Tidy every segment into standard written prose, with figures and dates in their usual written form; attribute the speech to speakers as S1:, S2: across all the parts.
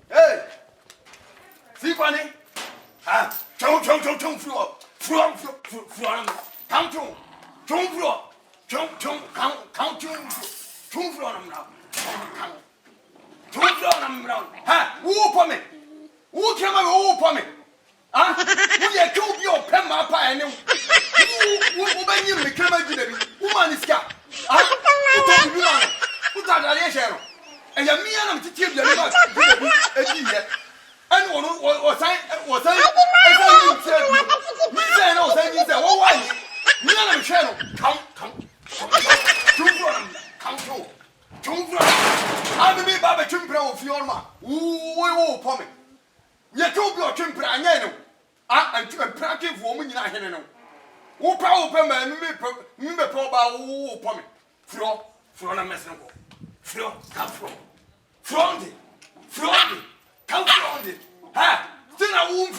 S1: Hey, Sikwane. Ah, chong floor. Come to. Chong floor. Come to. Chong floor now. Chong floor now. Ha, who for me? Who came over for me? Ah, we are two your pen my pie and who when you became a good woman is cat. Ah, who thought I share? And your man to tell you about it. And was I I'm a Baba Chimpra of Fiorma. Ooh, Pommy. You told your Chimpra, I know. I'm a practice woman in a know. Who power man, me proba, Pommy. Flo, Flora Messingo. Flo, come from it. Come from it. Ha! Still a womb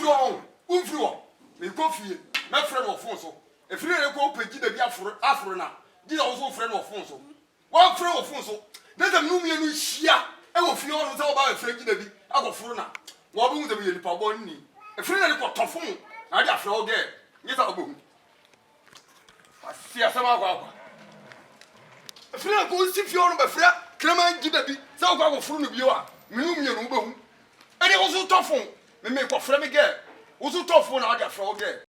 S1: floor. We go for you. My friend of Fonso. If you go pay the Afrina, did also friend of Fonso. One friend of Fonso. There's a new shia. I will feel all about a friend in the big. I go for now. What will the be Paboni? A friend of Toffon. I got flow there. Yes, I'll boom. I see a summer. A friend of Gold Sif Yorn by Fra, Clement did a bit. So I go for you are. Minum, and it was so tough. Me make a friend again. Also tough when I got flow there.